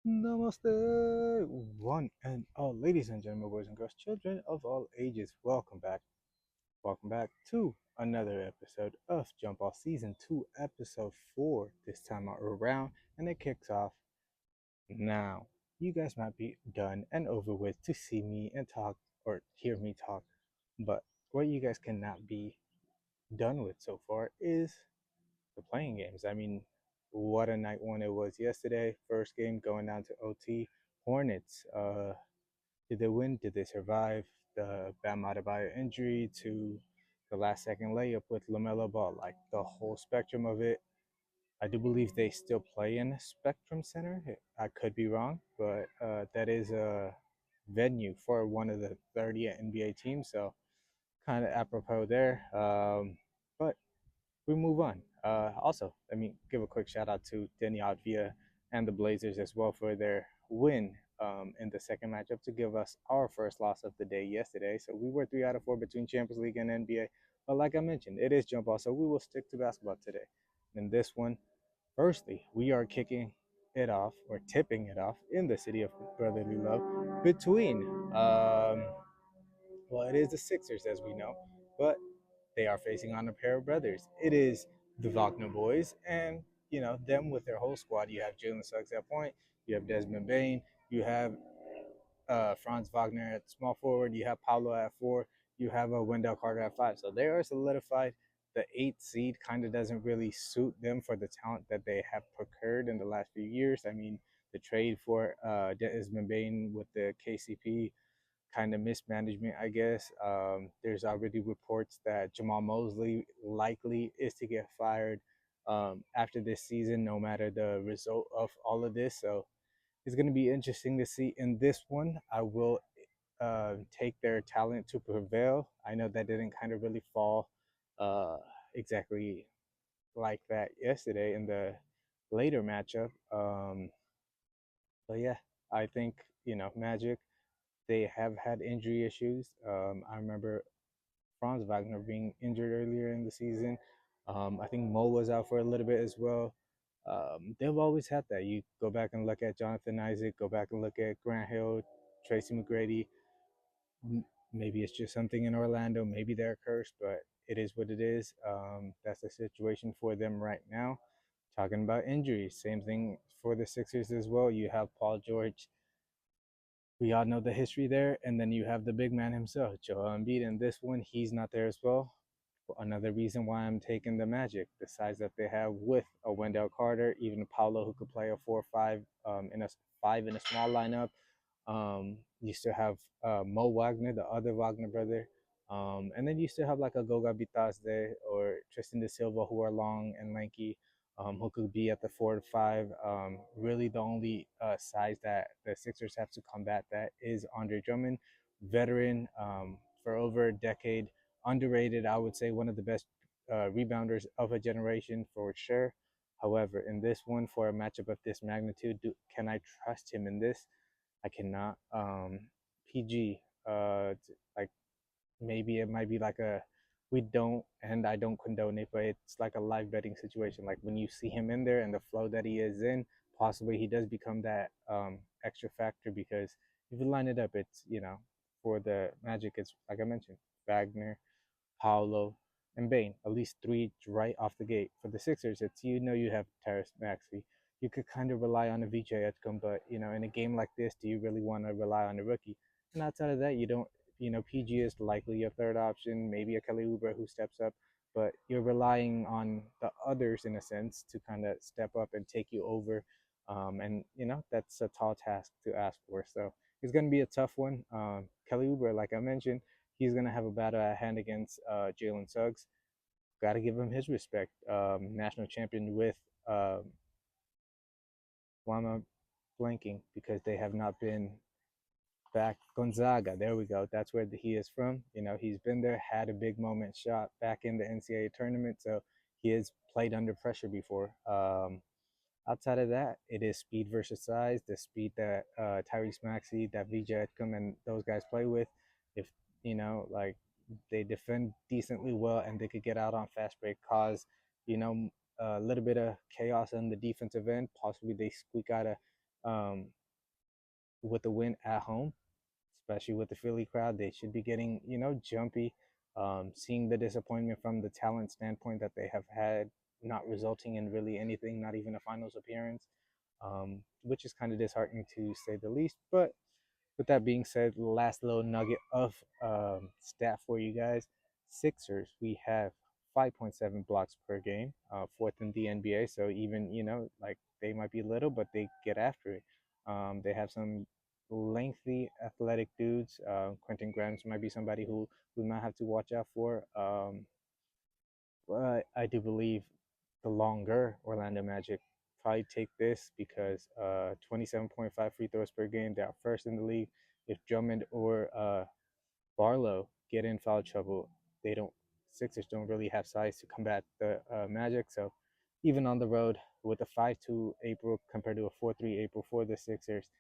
Namaste, one and all, ladies and gentlemen, boys and girls, children of all ages. Welcome back. Welcome back to another episode of JumpBall Season 2, Episode 4 this time around, and it kicks off now. You guys might be done and over with to see me and talk or hear me talk, but what you guys cannot be done with so far is the playing games. I mean, what a night one it was yesterday. First game going down to OT. Hornets. Did they win? Did they survive the Bam Adebayo injury to the last second layup with LaMelo Ball? Like the whole spectrum of it. I do believe they still play in Spectrum Center. I could be wrong, but that is a venue for one of the 30 NBA teams. So kind of apropos there. But we move on. Also, let me give a quick shout out to Denny Advia and the Blazers as well for their win in the second matchup to give us our first loss of the day yesterday. So we were 3 out of 4 between Champions League and NBA. But like I mentioned, it is jump ball, so we will stick to basketball today. In this one, firstly, we are kicking it off or tipping it off in the city of brotherly love between well, it is the Sixers as we know, but they are facing on a pair of brothers. It is the Wagner boys, and them with their whole squad. You have Jalen Suggs at point, you have Desmond Bain, you have Franz Wagner at small forward, you have Paulo at four, you have Wendell Carter at five. So they are solidified. The eighth seed kind of doesn't really suit them for the talent that they have procured in the last few years. I mean, the trade for Desmond Bain with the KCP kind of mismanagement, I guess. There's already reports that Jamal Mosley likely is to get fired after this season, no matter the result of all of this. So it's going to be interesting to see in this one. I will take their talent to prevail. I know that didn't kind of really fall uh, exactly like that yesterday in the later matchup. But yeah, I think, Magic, they have had injury issues. I remember Franz Wagner being injured earlier in the season. I think Mo was out for a little bit as well. They've always had that. You go back and look at Jonathan Isaac, go back and look at Grant Hill, Tracy McGrady. Maybe it's just something in Orlando. Maybe they're cursed, but it is what it is. That's the situation for them right now. Talking about injuries, same thing for the Sixers as well. You have Paul George, we all know the history there. And then you have the big man himself, Joel Embiid. And this one, he's not there as well. Another reason why I'm taking the Magic, the size that they have with a Wendell Carter, even Paolo who could play a 4-5 in a five in a small lineup. You still have Mo Wagner, the other Wagner brother. And then you still have like a Goga Bitadze or Tristan De Silva, who are long and lanky, who could be at the 4 to 5. Really, the only size that the Sixers have to combat that is Andre Drummond, veteran for over a decade, underrated. I would say one of the best rebounders of a generation for sure. However, in this one, for a matchup of this magnitude, can I trust him in this? I cannot. PG, like maybe it might be like a we don't and I don't condone it, but it's like a live betting situation. Like when you see him in there and the flow that he is in, possibly he does become that extra factor because if you line it up, it's for the Magic, it's like I mentioned, Wagner, Paolo, and Bain. At least three right off the gate. For the Sixers, it's you have Terrace Maxey. You could kind of rely on a VJ Edgecombe, but in a game like this, do you really want to rely on a rookie? And outside of that, you don't. PG is likely your third option, maybe a Kelly Oubre who steps up, but you're relying on the others in a sense to kind of step up and take you over. And that's a tall task to ask for. So it's going to be a tough one. Kelly Oubre, like I mentioned, he's going to have a battle at hand against Jalen Suggs. Got to give him his respect. National champion with Wama blanking because they have not been back. Gonzaga, there we go. That's where he is from. He's been there, had a big moment shot back in the NCAA tournament. So he has played under pressure before. Outside of that, it is speed versus size. The speed that Tyrese Maxey, that VJ Edgecombe, and those guys play with. If like they defend decently well and they could get out on fast break, cause you know a little bit of chaos on the defensive end. Possibly they squeak out um, with the win at home, especially with the Philly crowd. They should be getting, jumpy. Seeing the disappointment from the talent standpoint that they have had, not resulting in really anything, not even a finals appearance, which is kind of disheartening to say the least. But with that being said, last little nugget of stat for you guys. Sixers, we have 5.7 blocks per game, fourth in the NBA. So even, like they might be little, but they get after it. They have some lengthy athletic dudes. Quentin Grimes might be somebody who we might have to watch out for. But I do believe the longer Orlando Magic probably take this because 27.5 free throws per game. They are first in the league. If Drummond or Barlow get in foul trouble, they don't. Sixers don't really have size to combat the Magic. So even on the road with a 5-2 April compared to a 4-3 April for the Sixers,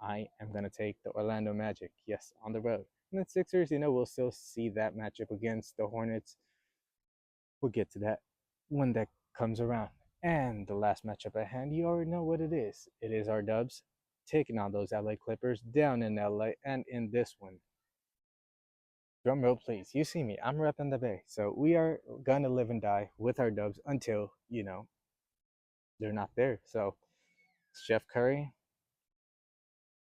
I am gonna take the Orlando Magic. Yes, on the road. And the Sixers, we'll still see that matchup against the Hornets. We'll get to that when that comes around. And the last matchup at hand, you already know what it is. It is our Dubs taking on those LA Clippers down in LA. And in this one, drum roll please. You see me, I'm repping the Bay. So we are gonna live and die with our Dubs until, they're not there. So Steph Curry,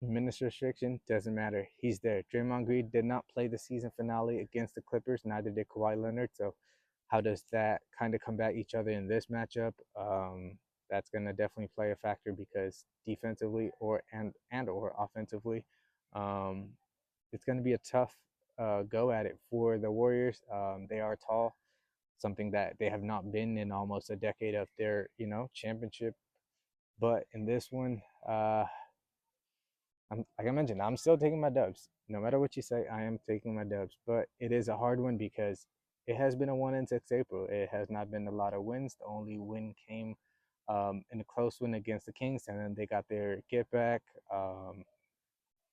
minutes restriction, doesn't matter. He's there. Draymond Green did not play the season finale against the Clippers, neither did Kawhi Leonard. So how does that kind of combat each other in this matchup? That's going to definitely play a factor because defensively or offensively, um, it's going to be a tough go at it for the Warriors. They are tall, something that they have not been in almost a decade of their championship. But in this one, like I mentioned, I'm still taking my dubs. No matter what you say, I am taking my dubs. But it is a hard one because it has been a 1-6 April. It has not been a lot of wins. The only win came in a close win against the Kings, and then they got their get back.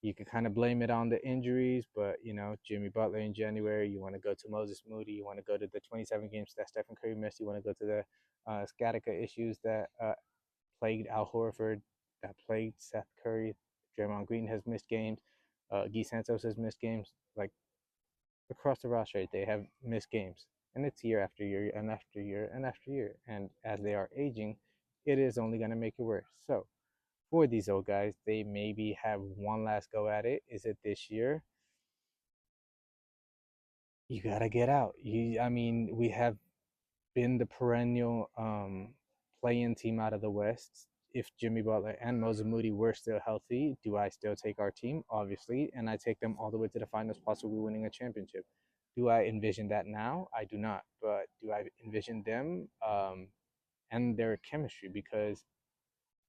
You can kind of blame it on the injuries, but Jimmy Butler in January. You want to go to Moses Moody. You want to go to the 27 games that Stephen Curry missed. You want to go to the sciatica issues that plagued Al Horford, that plagued Seth Curry. Draymond Green has missed games. Guy Santos has missed games. Like across the roster, they have missed games, and it's year after year and after year and after year. And as they are aging, it is only going to make it worse. So for these old guys, they maybe have one last go at it. Is it this year? You gotta get out. I mean, we have been the perennial play-in team out of the West. If Jimmy Butler and Moses Moody were still healthy, do I still take our team? Obviously, and I take them all the way to the finals, possibly winning a championship. Do I envision that now? I do not. But do I envision them and their chemistry? Because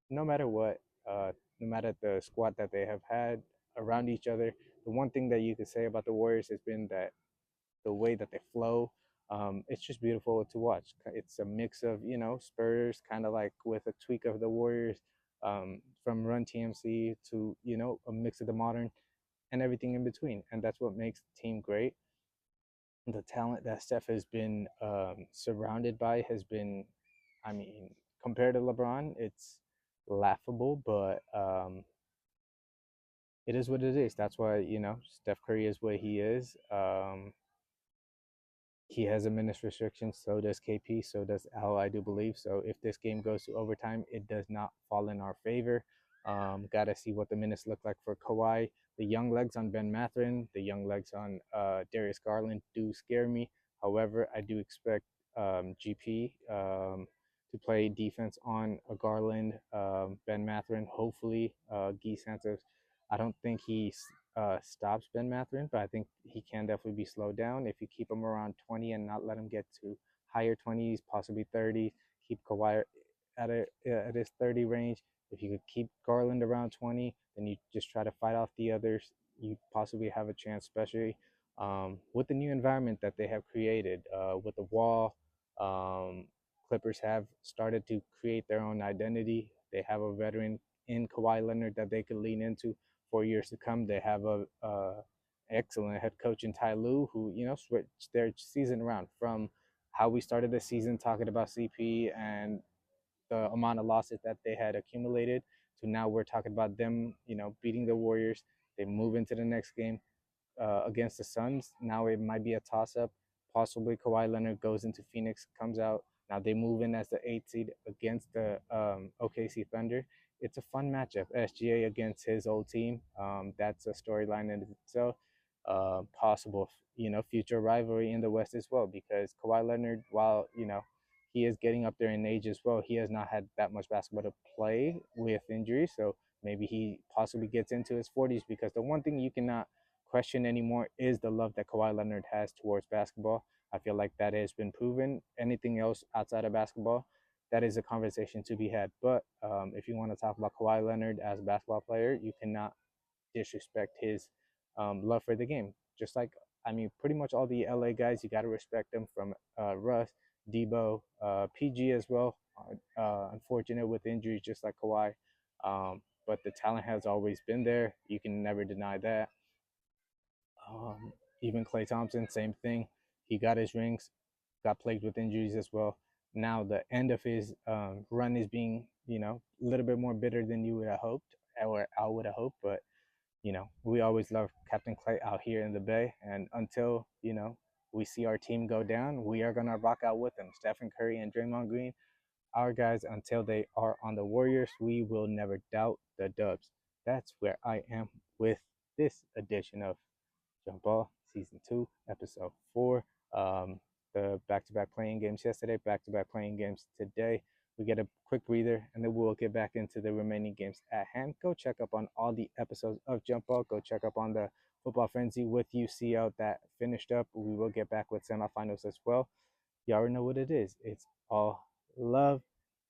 no matter what, no matter the squad that they have had around each other, the one thing that you could say about the Warriors has been that the way that they flow. It's just beautiful to watch. It's a mix of Spurs, kind of like with a tweak of the Warriors, from Run TMC to a mix of the modern and everything in between, and that's what makes the team great. The talent that Steph has been surrounded by has been, I mean, compared to LeBron, it's laughable, but it is what it is. That's why Steph Curry is what he is. He has a minutes restriction, so does KP, so does Al, I do believe. So if this game goes to overtime, it does not fall in our favor. Gotta see what the minutes look like for Kawhi. The young legs on Ben Mathurin, the young legs on Darius Garland do scare me. However, I do expect GP to play defense on a Garland, Ben Mathurin, hopefully Guy Santos. I don't think he stops Ben Mathurin, but I think he can definitely be slowed down if you keep him around 20 and not let him get to higher 20s, possibly 30. Keep Kawhi at his 30 range. If you could keep Garland around 20, then you just try to fight off the others. You possibly have a chance, especially with the new environment that they have created with the wall. Clippers have started to create their own identity. They have a veteran in Kawhi Leonard that they could lean into for years to come. They have a excellent head coach in Ty Lue, who switched their season around from how we started the season talking about CP and the amount of losses that they had accumulated to now we're talking about them, beating the Warriors. They move into the next game against the Suns. Now it might be a toss up. Possibly Kawhi Leonard goes into Phoenix, comes out. Now they move in as the 8th seed against the OKC Thunder. It's a fun matchup. SGA against his old team. That's a storyline in itself. Possible, future rivalry in the West as well, because Kawhi Leonard, while he is getting up there in age as well, he has not had that much basketball to play with injuries. So maybe he possibly gets into his 40s, because the one thing you cannot question anymore is the love that Kawhi Leonard has towards basketball. I feel like that has been proven. Anything else outside of basketball, that is a conversation to be had. But if you want to talk about Kawhi Leonard as a basketball player, you cannot disrespect his love for the game. Just like, I mean, pretty much all the LA guys, you got to respect them, from Russ, Debo, PG as well. Unfortunate with injuries, just like Kawhi. But the talent has always been there. You can never deny that. Even Klay Thompson, same thing. He got his rings, got plagued with injuries as well. Now the end of his run is being, a little bit more bitter than you would have hoped, or I would have hoped. But we always love Captain Clay out here in the Bay, and until we see our team go down, we are gonna rock out with them. Stephen Curry and Draymond Green, our guys, until they are on the Warriors, we will never doubt the Dubs. That's where I am with this edition of JumpBall Season 2, Episode 4. The back-to-back playing games yesterday, back-to-back playing games today. We get a quick breather, and then we'll get back into the remaining games at hand. Go check up on all the episodes of JumpBall. Go check up on the Football Frenzy with UCL that finished up. We will get back with semifinals as well. You already know what it is. It's all love.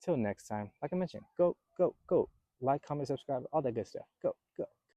Till next time, like I mentioned, go, go, go. Like, comment, subscribe, all that good stuff. Go, go.